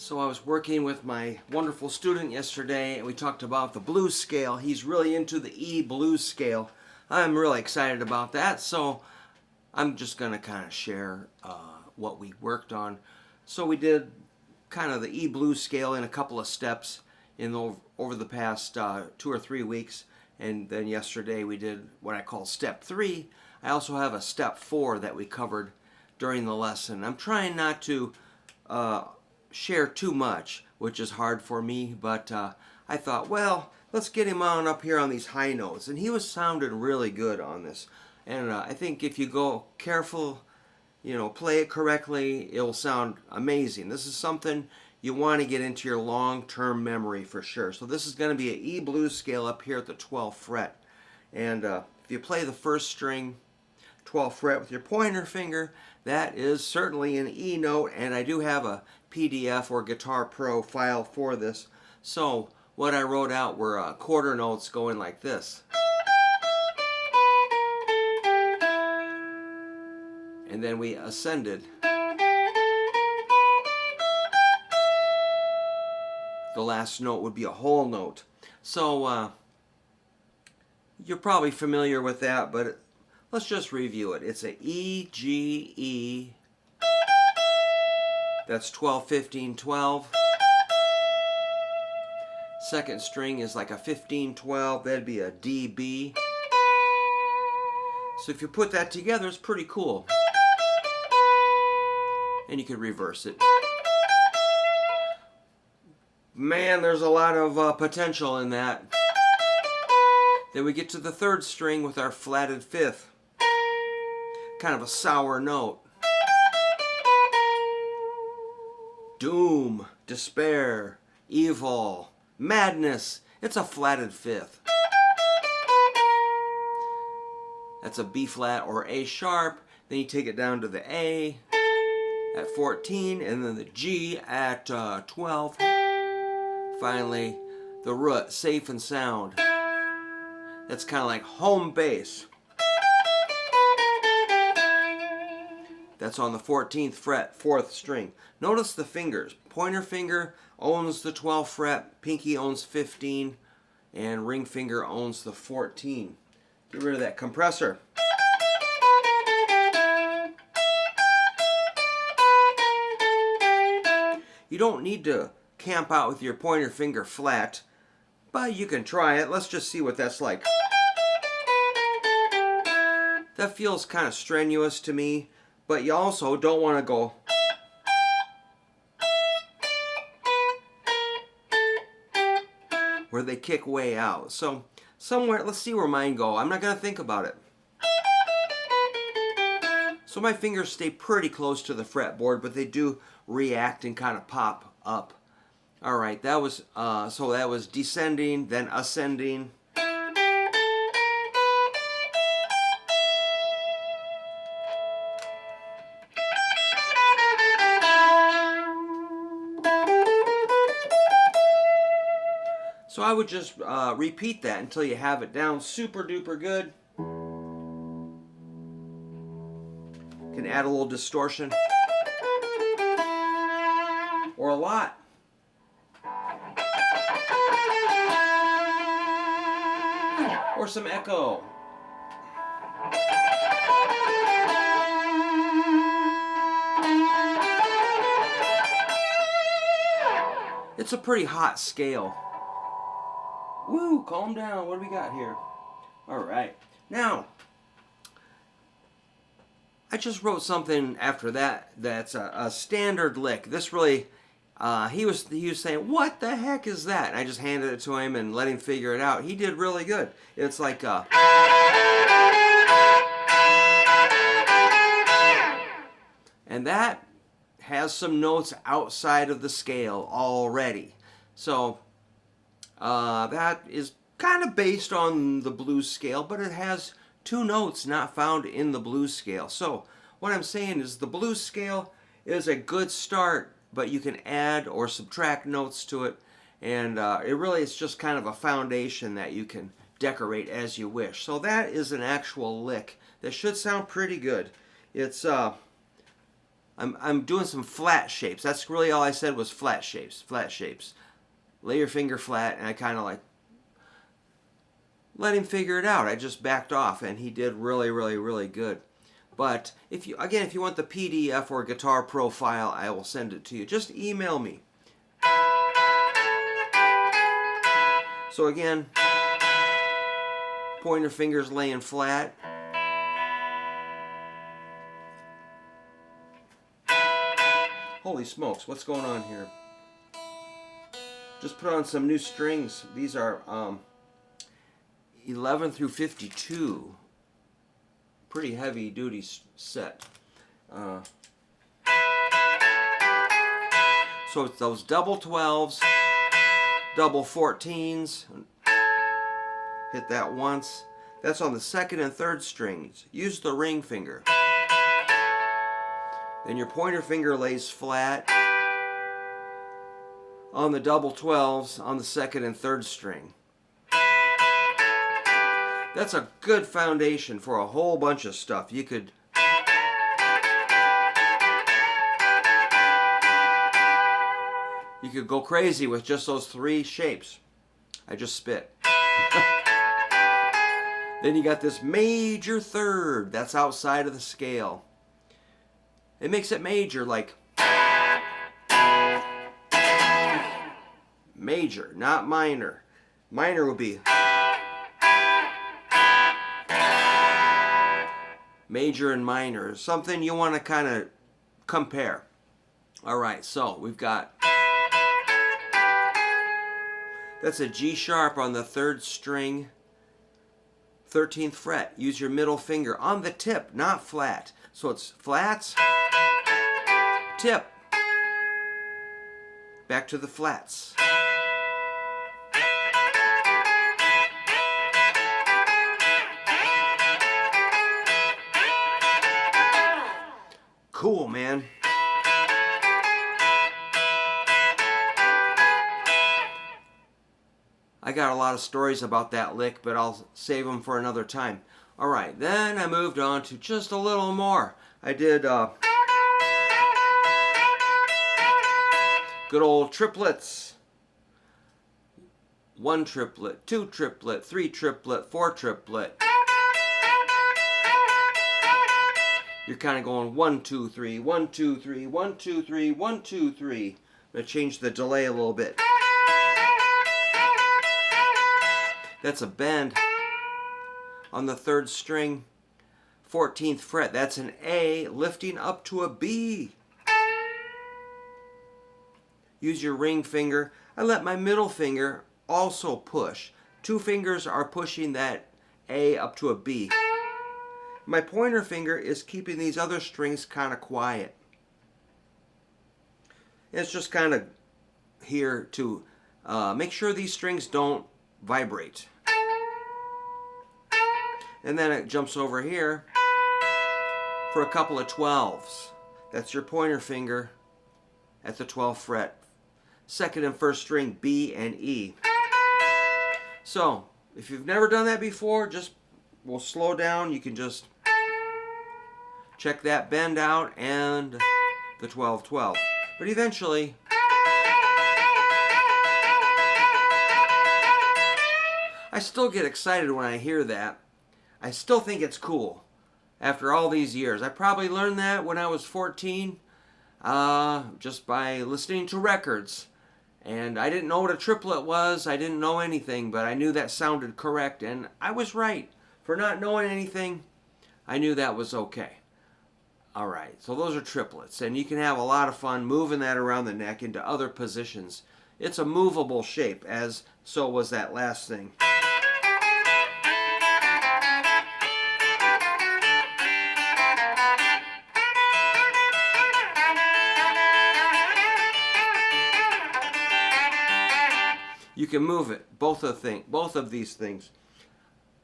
So I was working with my wonderful student yesterday, and we talked about the blues scale. He's really into the E blues scale. I'm really excited about that, so I'm just going to kind of share what we worked on. So we did kind of the E blues scale in a couple of steps over the past 2 or 3 weeks, and then yesterday we did what I call step 3. I also have a step 4 that we covered during the lesson. I'm trying not to share too much, which is hard for me, but I thought, well, let's get him on up here on these high notes, and he was sounding really good on this. And I think if you go careful, play it correctly, it'll sound amazing. This is something you want to get into your long-term memory for sure. So this is going to be an E blues scale up here at the 12th fret. And if you play the first string, 12th fret with your pointer finger, that is certainly an E note, and I do have a PDF or Guitar Pro file for this. So what I wrote out were quarter notes going like this. And then we ascended. The last note would be a whole note. So you're probably familiar with that, but let's just review it. It's a E, G, E. That's 12, 15, 12. Second string is like a 15, 12. That'd be a D, B. So if you put that together, it's pretty cool. And you could reverse it. Man, there's a lot of potential in that. Then we get to the third string with our flatted fifth. Kind of a sour note. Doom, despair, evil, madness. It's a flatted fifth. That's a B flat or A sharp. Then you take it down to the A at 14, and then the G at 12. Finally, the root, safe and sound. That's kind of like home base. That's on the 14th fret, 4th string. Notice the fingers. Pointer finger owns the 12th fret, pinky owns 15, and ring finger owns the 14. Get rid of that compressor. You don't need to camp out with your pointer finger flat, but you can try it. Let's just see what that's like. That feels kind of strenuous to me, but you also don't want to go where they kick way out. So somewhere, let's see where mine go. I'm not going to think about it. So my fingers stay pretty close to the fretboard, but they do react and kind of pop up. All right, that was so that was descending, then ascending. So I would just repeat that until you have it down super duper good. Can add a little distortion. Or a lot. Or some echo. It's a pretty hot scale. Woo, calm down. What do we got here? All right. Now, I just wrote something after that that's a standard lick. This really, he was saying, what the heck is that? And I just handed it to him and let him figure it out. He did really good. It's like and that has some notes outside of the scale already. So that is kind of based on the blues scale, but it has 2 notes not found in the blues scale. So what I'm saying is the blues scale is a good start, but you can add or subtract notes to it, and it really is just kind of a foundation that you can decorate as you wish. So that is an actual lick that should sound pretty good. It's I'm doing some flat shapes. That's really all I said was flat shapes. Flat shapes. Lay your finger flat, and I kind of like let him figure it out. I just backed off, and he did really, really, really good. But if you want the PDF or Guitar Pro file, I will send it to you. Just email me. So again, pointer fingers laying flat. Holy smokes, what's going on here? Just put on some new strings. These are 11 through 52. Pretty heavy duty set. So it's those double 12s, double 14s. Hit that once. That's on the second and third strings. Use the ring finger. Then your pointer finger lays flat on the double 12s on the second and third string. That's a good foundation for a whole bunch of stuff. You could go crazy with just those three shapes. I just spit. Then you got this major third. That's outside of the scale. It makes it major, like major, not minor. Minor would be major and minor. Something you want to kind of compare. All right, so we've got, that's a G sharp on the third string, 13th fret. Use your middle finger on the tip, not flat. So it's flats, tip, back to the flats. Cool, man. I got a lot of stories about that lick, but I'll save them for another time. All right, then I moved on to just a little more. I did good old triplets. 1 triplet, 2 triplet, 3 triplet, 4 triplet. You're kind of going 1, 2, 3, 1, 2, 3, 1, 2, 3, 1, 2, 3. I'm going to change the delay a little bit. That's a bend on the third string, 14th fret. That's an A lifting up to a B. Use your ring finger. I let my middle finger also push. 2 fingers are pushing that A up to a B. My pointer finger is keeping these other strings kind of quiet. It's just kind of here to make sure these strings don't vibrate. And then it jumps over here for a couple of 12s. That's your pointer finger at the 12th fret. Second and first string, B and E. So, if you've never done that before, we'll slow down. You can just check that bend out and the 12-12. But eventually, I still get excited when I hear that. I still think it's cool after all these years. I probably learned that when I was 14 just by listening to records. And I didn't know what a triplet was. I didn't know anything, but I knew that sounded correct. And I was right. For not knowing anything, I knew that was okay. All right, so those are triplets. And you can have a lot of fun moving that around the neck into other positions. It's a movable shape, as so was that last thing. You can move it, both of these things.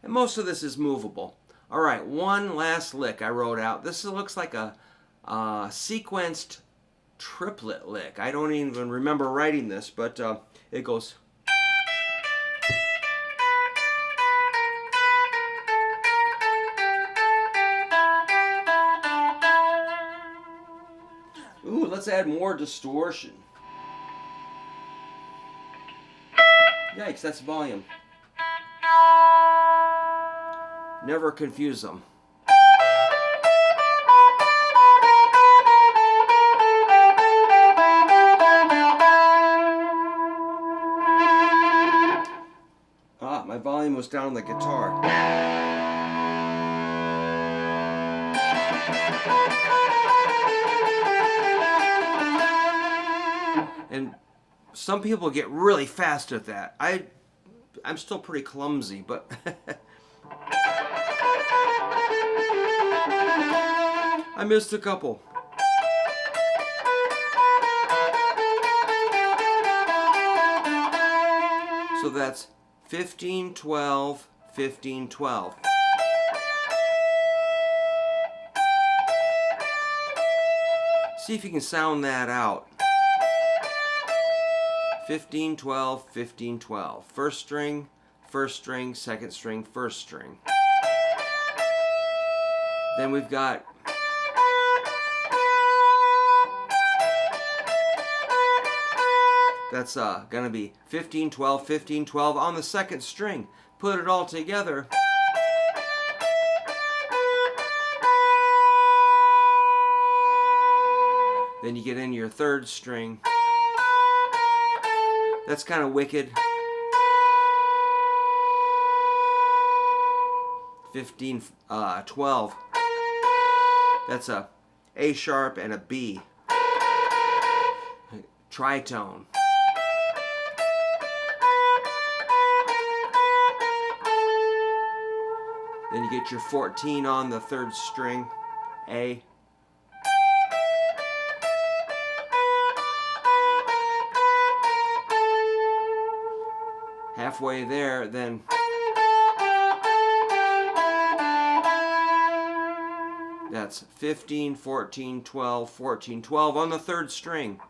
And most of this is movable. All right, one last lick I wrote out. This looks like a sequenced triplet lick. I don't even remember writing this, but it goes. let's add more distortion. Yikes, that's volume. Never confuse them. Ah, my volume was down on the guitar. And some people get really fast at that. I'm still pretty clumsy, but I missed a couple. So that's 15, 12, 15, 12. See if you can sound that out. 15, 12, 15, 12. First string, second string, first string. Then we've got that's gonna be 15, 12, 15, 12 on the second string. Put it all together. Then you get into your third string. That's kind of wicked. 15, 12. That's a A sharp and a B. Tritone. Then you get your 14 on the third string, A. Halfway there, then that's 15, 14, 12, 14, 12 on the third string.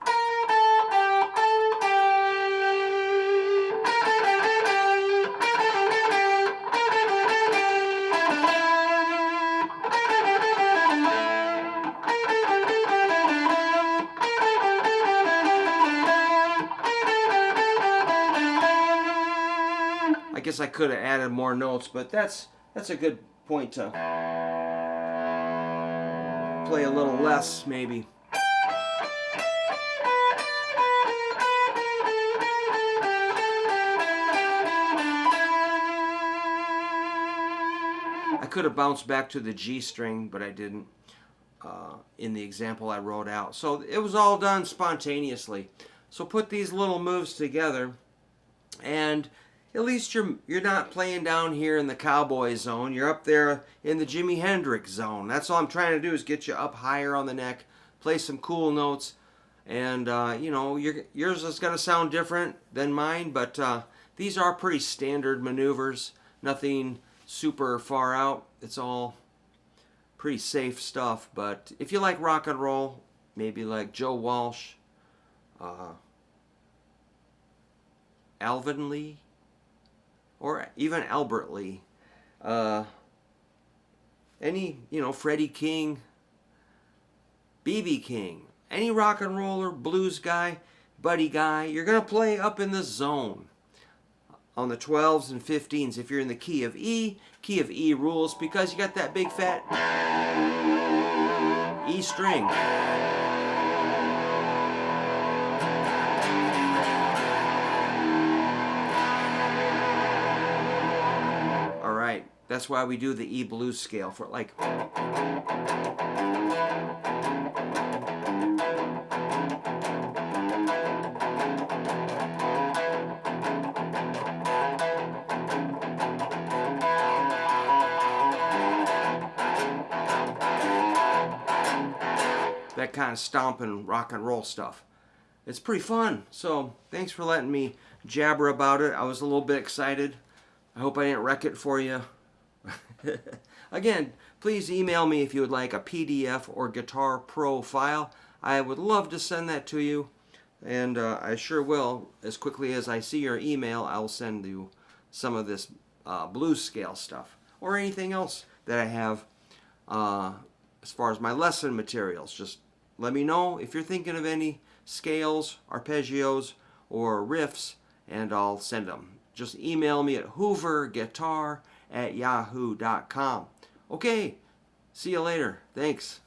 I guess I could have added more notes, but that's a good point to play a little less, maybe. I could have bounced back to the G string, but I didn't in the example I wrote out. So it was all done spontaneously. So put these little moves together, and at least you're not playing down here in the cowboy zone. You're up there in the Jimi Hendrix zone. That's all I'm trying to do, is get you up higher on the neck, play some cool notes, and you know, yours is going to sound different than mine, but these are pretty standard maneuvers. Nothing super far out. It's all pretty safe stuff. But if you like rock and roll, maybe like Joe Walsh, Alvin Lee, or even Albert Lee, any, you know, Freddie King, B.B. King, any rock and roller, blues guy, Buddy Guy, you're going to play up in the zone on the 12s and 15s. If you're in the key of E rules, because you got that big fat E string. That's why we do the E blues scale for like. That kind of stomping rock and roll stuff. It's pretty fun. So thanks for letting me jabber about it. I was a little bit excited. I hope I didn't wreck it for you. Again, please email me if you would like a PDF or Guitar Pro file. I would love to send that to you, and I sure will. As quickly as I see your email, I'll send you some of this blues scale stuff, or anything else that I have as far as my lesson materials, just let me know if you're thinking of any scales, arpeggios, or riffs, and I'll send them. Just email me at hooverguitar@yahoo.com. Okay, see you later. Thanks.